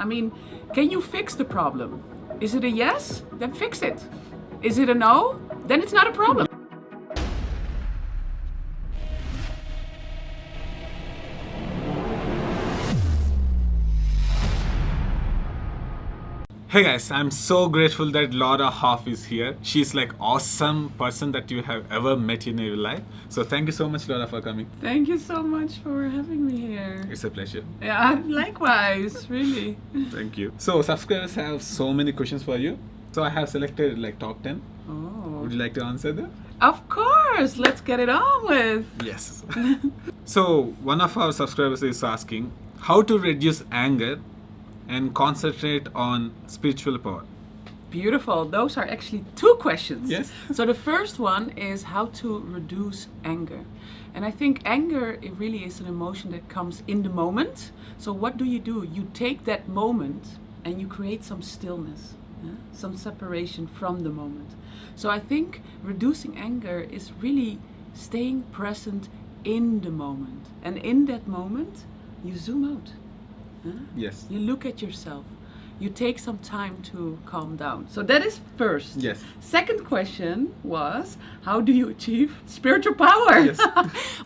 I mean, can you fix the problem? Is it a yes? Then fix it. Is it a no? Then it's not a problem. Hey guys, I'm so grateful that Laura Hof is here. She's like awesome person that you have ever met in your life. So thank you so much, Laura, for coming. Thank you so much for having me here. It's a pleasure. Yeah, likewise, really. Thank you. So subscribers have so many questions for you. So I have selected like top 10. Oh. Would you like to answer them? Of course, let's get it on with. Yes. So one of our subscribers is asking how to reduce anger and concentrate on spiritual power. Beautiful. Those are actually two questions. Yes. So the first one is how to reduce anger. And I think anger, it really is an emotion that comes in the moment. So what do? You take that moment and you create some stillness, some separation from the moment. So I think reducing anger is really staying present in the moment. And in that moment, you zoom out. Yes. You look at yourself. You take some time to calm down. So that is first. Yes. Second question was, how do you achieve spiritual power? Yes.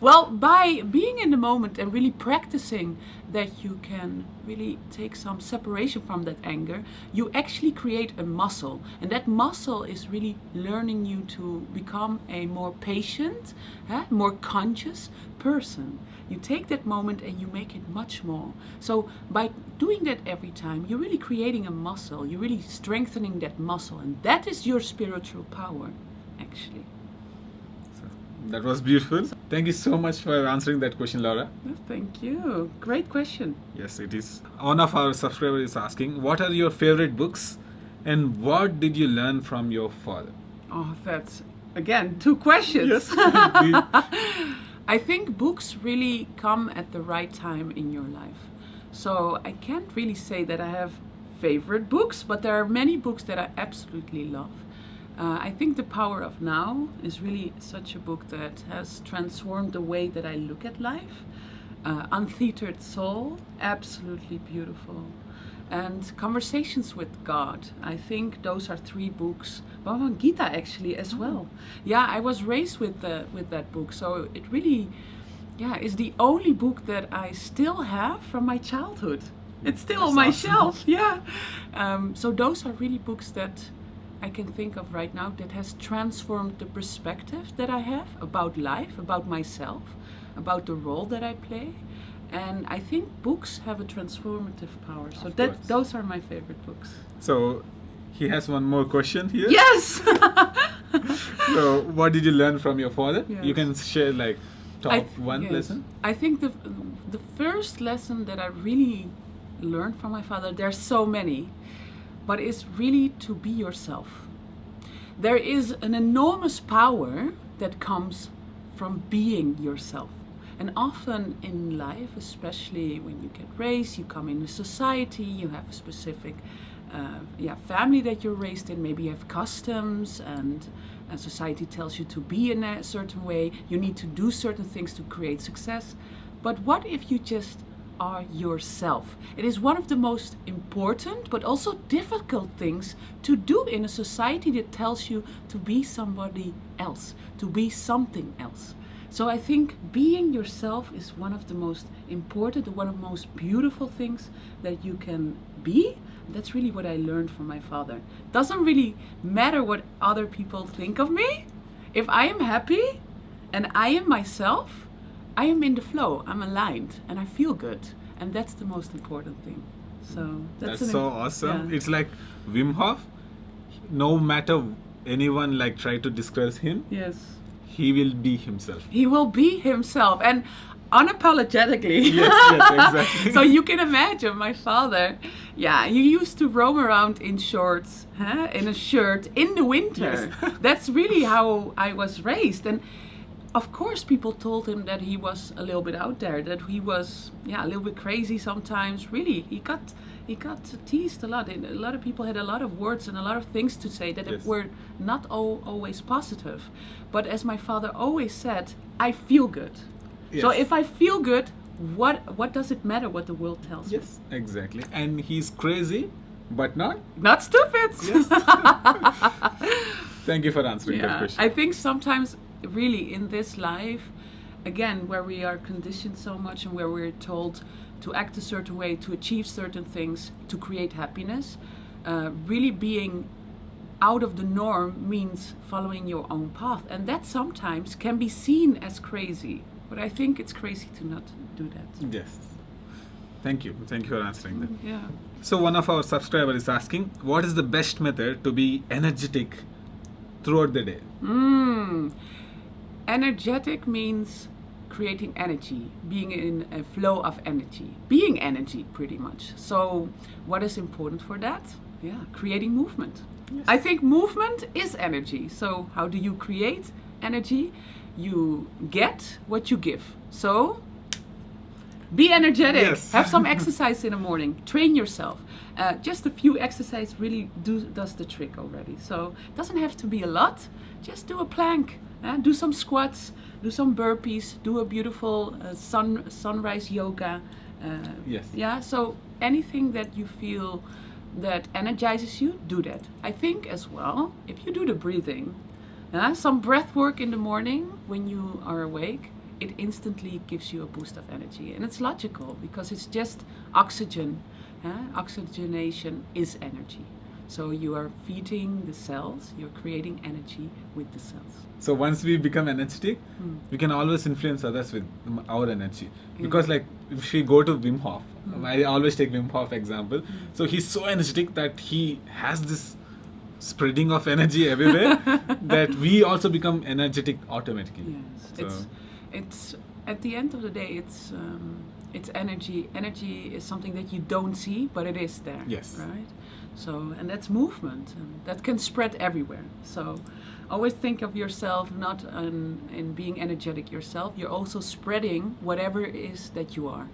Well, by being in the moment and really practicing that you can really take some separation from that anger, you actually create a muscle. And that muscle is really learning you to become a more patient, more conscious person. You take that moment and you make it much more. So by doing that every time, you're really creating a muscle. You're really strengthening that muscle. And that is your spiritual power, actually. That was beautiful. Thank you so much for answering that question, Laura. Thank you. Great question. Yes, it is. One of our subscribers is asking, what are your favorite books and what did you learn from your father? Oh, that's, again, two questions. Yes. I think books really come at the right time in your life. So I can't really say that I have favorite books, but there are many books that I absolutely love. I think The Power of Now is really such a book that has transformed the way that I look at life. Untethered Soul, absolutely beautiful. And Conversations with God. I think those are three books. Bhagavad Gita actually as well. Yeah, I was raised with that book, so it really, is the only book that I still have from my childhood. It's still on my shelf. Yeah. So those are really books that I can think of right now that has transformed the perspective that I have about life, about myself, about the role that I play. And I think books have a transformative power. So those are my favorite books. So he has one more question here. Yes! So what did you learn from your father? Yes. You can share like top one lesson. I think the first lesson that I really learned from my father, there's so many, but it's really to be yourself. There is an enormous power that comes from being yourself. And often in life, especially when you get raised, you come in a society, you have a specific family that you're raised in, maybe you have customs and society tells you to be in a certain way, you need to do certain things to create success. But what if you just are yourself? It is one of the most important but also difficult things to do in a society that tells you to be somebody else, to be something else. So I think being yourself is one of the most important, one of the most beautiful things that you can be. That's really what I learned from my father. Doesn't really matter what other people think of me. If I am happy and I am myself, I am in the flow, I'm aligned and I feel good. And that's the most important thing. So that's so awesome. Yeah. It's like Wim Hof, no matter anyone like try to discuss him. Yes. He will be himself. He will be himself and unapologetically. Yes, exactly. So you can imagine my father, he used to roam around in shorts, in a shirt in the winter. Yes. That's really how I was raised. And of course people told him that he was a little bit out there, that he was a little bit crazy sometimes. Really, he got teased a lot. A lot of people had a lot of words and a lot of things to say that were not always positive. But as my father always said, I feel good. Yes. So if I feel good, what does it matter what the world tells me? Yes, exactly. And he's crazy, but not. Not stupid. Yes. Thank you for answering that Yeah, question. I think sometimes really in this life, again, where we are conditioned so much and where we're told to act a certain way, to achieve certain things, to create happiness, really being out of the norm means following your own path. And that sometimes can be seen as crazy. But I think it's crazy to not do that. Yes. Thank you. Thank you for answering that. Yeah. So one of our subscribers is asking, what is the best method to be energetic throughout the day? Energetic means creating energy, being in a flow of energy, being energy pretty much. So what is important for that? Yeah, creating movement. Yes. I think movement is energy. So how do you create energy? You get what you give. So be energetic. Yes. Have some exercise in the morning. Train yourself. Just a few exercise really does the trick already. So it doesn't have to be a lot. Just do a plank. Do some squats. Do some burpees. Do a beautiful sunrise yoga. Yes. Yeah. So anything that you feel that energizes you, do that. I think as well, if you do the breathing, some breath work in the morning when you are awake, it instantly gives you a boost of energy. And it's logical because it's just oxygen. Oxygenation is energy. So you are feeding the cells, you're creating energy with the cells. So once we become energetic, we can always influence others with our energy. Because like if we go to Wim Hof, I always take Wim Hof example. So he's so energetic that he has this spreading of energy everywhere that we also become energetic automatically. Yes, So, it's at the end of the day, it's energy. Energy is something that you don't see, but it is there. Yes. Right. So, and that's movement, and that can spread everywhere. So, always think of yourself not in being energetic yourself. You're also spreading whatever it is that you are.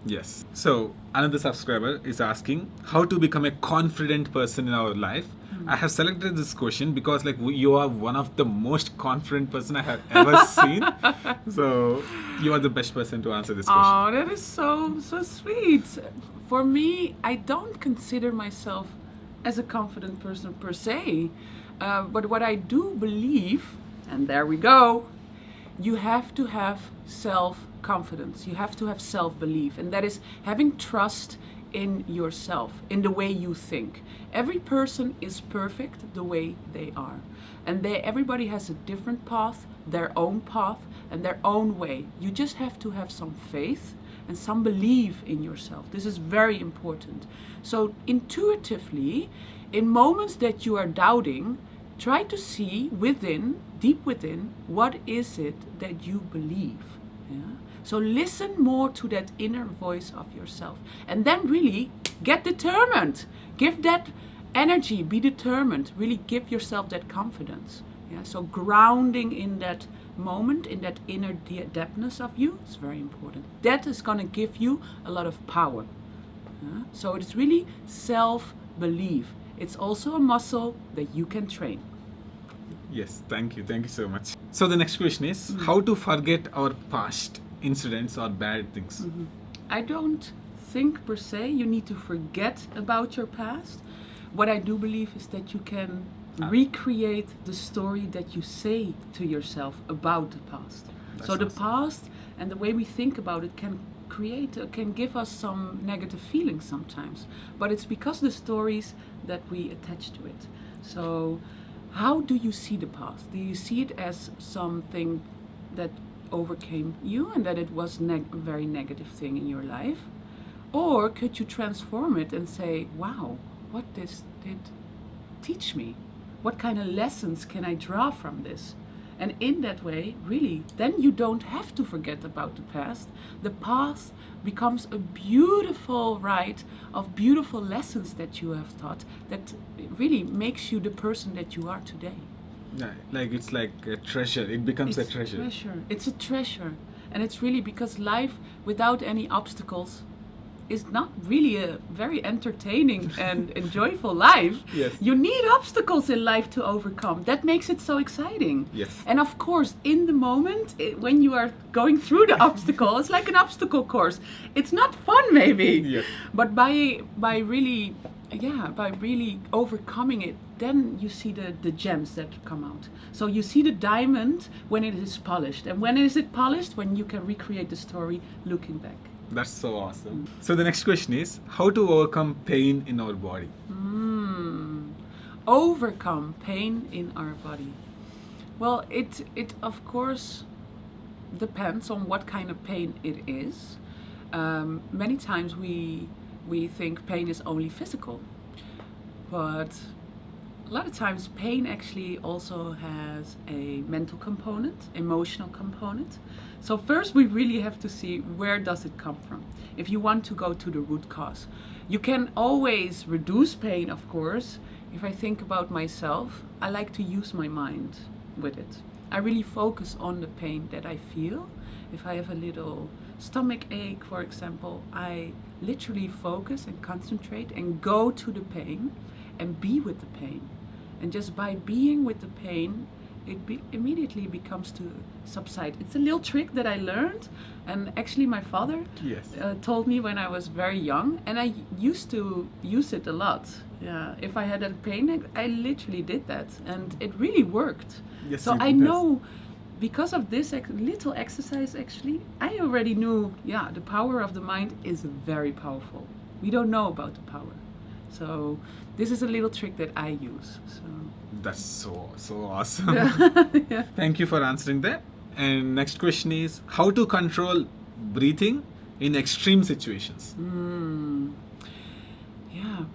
yes. So another subscriber is asking how to become a confident person in our life. I have selected this question because like you are one of the most confident person I have ever seen. So you are the best person to answer this question. Oh, that is so sweet. For me, I don't consider myself as a confident person per se. But what I do believe, and there we go, you have to have self-confidence. You have to have self-belief. And that is having trust in yourself, in the way you think. Every person is perfect the way they are. And everybody has a different path, their own path, and their own way. You just have to have some faith and some belief in yourself. This is very important. So intuitively, in moments that you are doubting, try to see within, deep within, what is it that you believe. Yeah? So listen more to that inner voice of yourself. And then really get determined. Give that energy, be determined. Really give yourself that confidence. Yeah? So grounding in that moment, in that inner depthness of you is very important. That is going to give you a lot of power. Yeah? So it's really self-belief. It's also a muscle that you can train. Yes, thank you so much. So the next question is how to forget our past incidents or bad things. I don't think per se you need to forget about your past. What I do believe is that you can recreate the story that you say to yourself about the past. That's so the awesome. past and the way we think about it can give us some negative feelings sometimes, but it's because the stories that we attach to it. So how do you see the past? Do you see it as something that overcame you and that it was a very negative thing in your life? Or could you transform it and say, wow, what this did teach me? What kind of lessons can I draw from this? And in that way, really, then you don't have to forget about the past. The past becomes a beautiful ride of beautiful lessons that you have taught that really makes you the person that you are today. Yeah, like it's like a treasure. It becomes It's a treasure. It's a treasure. And it's really because life without any obstacles is not really a very entertaining and enjoyable life. Yes. You need obstacles in life to overcome. That makes it so exciting. Yes. And of course, in the moment, when you are going through the obstacle, it's like an obstacle course. It's not fun, maybe. Yes. But by really overcoming it, then you see the gems that come out. So you see the diamond when it is polished. And when is it polished? When you can recreate the story looking back. That's so awesome. So the next question is, how to overcome pain in our body? Overcome pain in our body. Well, it of course depends on what kind of pain it is. Many times we think pain is only physical, but a lot of times pain actually also has a mental component, emotional component. So first we really have to see, where does it come from? If you want to go to the root cause, you can always reduce pain, of course. If I think about myself, I like to use my mind with it. I really focus on the pain that I feel. If I have a little stomach ache, for example, I literally focus and concentrate and go to the pain and be with the pain. And just by being with the pain, it immediately becomes to subside. It's a little trick that I learned, and actually my father told me when I was very young, and I used to use it a lot. Yeah, if I had a pain, I literally did that, and it really worked. Yes, so I know, because of this little exercise, actually, I already knew, the power of the mind is very powerful. We don't know about the power. So this is a little trick that I use. So that's so awesome. Yeah. Thank you for answering that. And next question is, how to control breathing in extreme situations?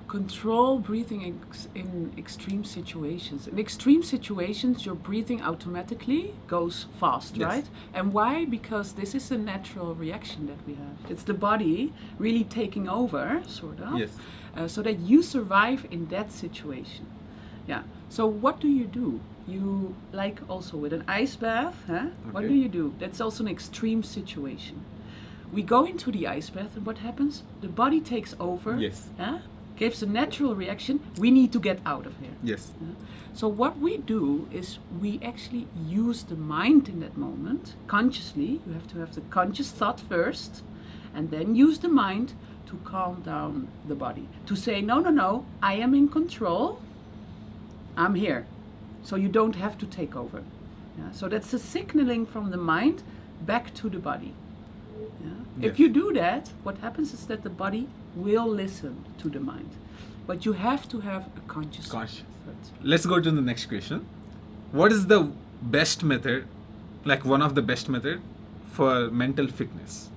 Control breathing in extreme situations. In extreme situations, your breathing automatically goes fast, Yes. right? And why? Because this is a natural reaction that we have. It's the body really taking over, sort of, Yes. so that you survive in that situation. Yeah. So what do? You, like also with an ice bath, huh? What Okay. do? That's also an extreme situation. We go into the ice bath, and what happens? The body takes over. Yes. Gives a natural reaction. We need to get out of here. Yes. So what we do is we actually use the mind in that moment consciously. You have to have the conscious thought first, and then use the mind to calm down the body. To say, no, I am in control. I'm here. So you don't have to take over. So that's a signaling from the mind back to the body. Yes. If you do that, what happens is that the body will listen to the mind. But you have to have a conscious thought. Let's go to the next question. What is the best method, like one of the best method for mental fitness?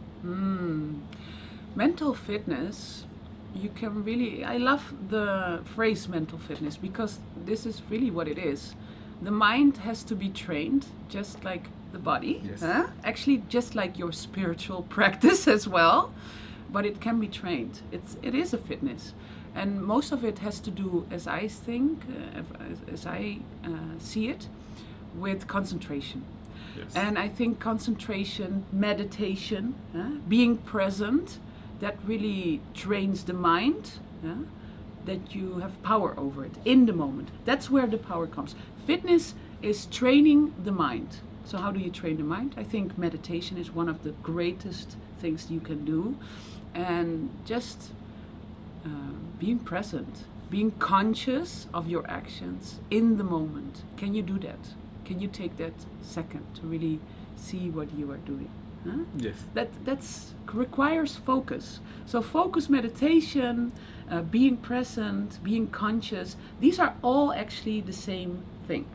Mental fitness, you can really, I love the phrase mental fitness, because this is really what it is. The mind has to be trained just like the body. Yes. Actually, just like your spiritual practice as well, but it can be trained. It is a fitness, and most of it has to do, as I think, as I see it, with concentration. Yes. And I think concentration, meditation, being present, that really trains the mind, that you have power over it in the moment. That's where the power comes. Fitness is training the mind. So how do you train the mind? I think meditation is one of the greatest things you can do. And just being present, being conscious of your actions in the moment. Can you do that? Can you take that second to really see what you are doing? Yes. That's requires focus. So focus, meditation, being present, being conscious, these are all actually the same thing.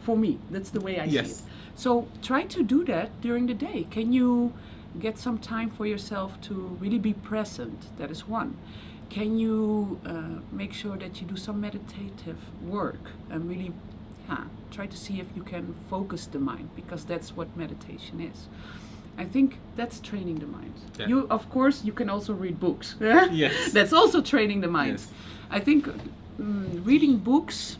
For me, that's the way I see it. So try to do that during the day. Can you get some time for yourself to really be present? That is one. Can you make sure that you do some meditative work and really try to see if you can focus the mind, because that's what meditation is. I think that's training the mind. Yeah. You, of course, you can also read books. Yes. That's also training the mind. Yes. I think reading books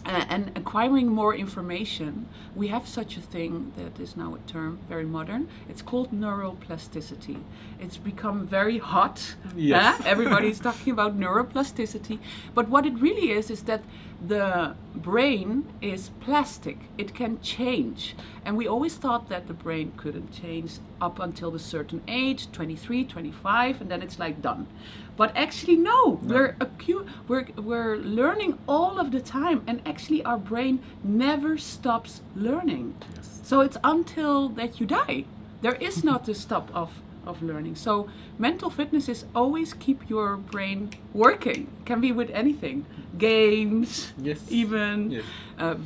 and acquiring more information, we have such a thing that is now a term, very modern. It's called neuroplasticity. It's become very hot. Yes. Everybody's talking about neuroplasticity. But what it really is that the brain is plastic. It can change. And we always thought that the brain couldn't change up until a certain age, 23, 25, and then it's like done. But actually, no. We're learning all of the time, and actually our brain never stops learning. Yes. So it's until that you die. There is not a stop of learning. So mental fitness is always keep your brain working. Can be with anything. Games, Yes. even Yes.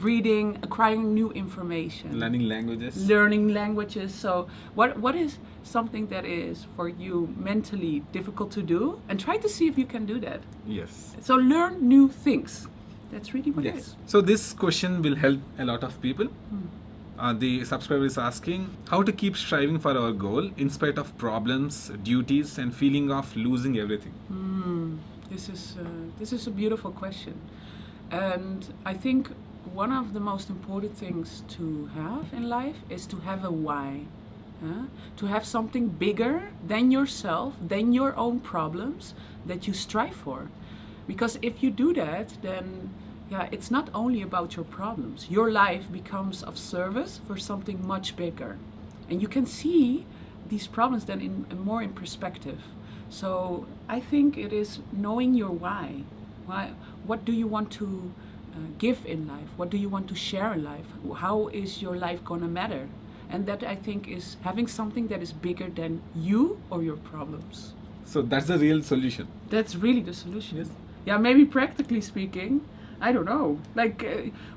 reading, acquiring new information. Learning languages. Learning languages. So what is something that is for you mentally difficult to do? And try to see if you can do that. Yes. So learn new things. That's really what it Yes. is. So this question will help a lot of people. The subscriber is asking how to keep striving for our goal in spite of problems, duties, and feeling of losing everything. This is a beautiful question, and I think one of the most important things to have in life is to have a why. To have something bigger than yourself, than your own problems that you strive for. Because if you do that, then it's not only about your problems. Your life becomes of service for something much bigger. And you can see these problems then more in perspective. So I think it is knowing your why. What do you want to give in life? What do you want to share in life? How is your life going to matter? And that, I think, is having something that is bigger than you or your problems. So that's the real solution. That's really the solution. Yes. Yeah, maybe practically speaking, I don't know. Like,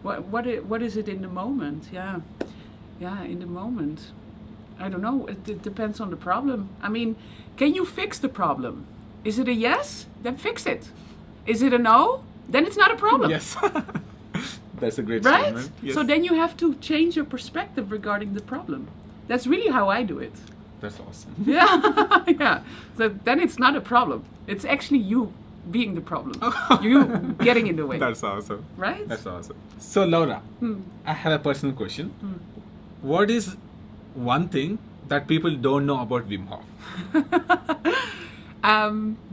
what is it in the moment? Yeah, in the moment. I don't know. It depends on the problem. I mean, can you fix the problem? Is it a yes? Then fix it. Is it a no? Then it's not a problem. Yes. That's a great Right? statement. Yes. So then you have to change your perspective regarding the problem. That's really how I do it. That's awesome. Yeah, yeah. So then it's not a problem. It's actually you being the problem. You getting in the way. That's awesome. Right? That's awesome. So Laura, I have a personal question. What is one thing that people don't know about Wim Hof?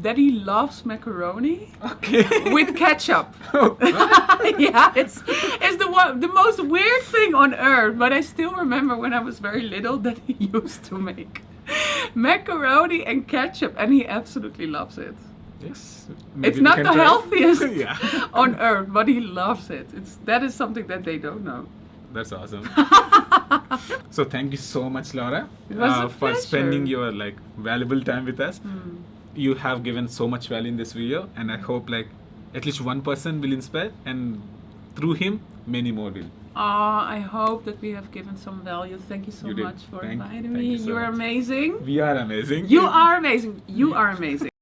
That he loves macaroni Okay. with ketchup. Yeah, it's the most weird thing on earth. But I still remember when I was very little that he used to make macaroni and ketchup, and he absolutely loves it. Yes. It's not the healthiest Yeah. on earth, but he loves it. That is something that they don't know. That's awesome. So thank you so much, Laura, It was a for pleasure. spending your valuable time with us. You have given so much value in this video, and I hope at least one person will inspire, and through him, many more will. I hope that we have given some value. Thank you so You did. much for Thank inviting you me. so You are much. amazing. We are amazing. You are amazing. You are amazing.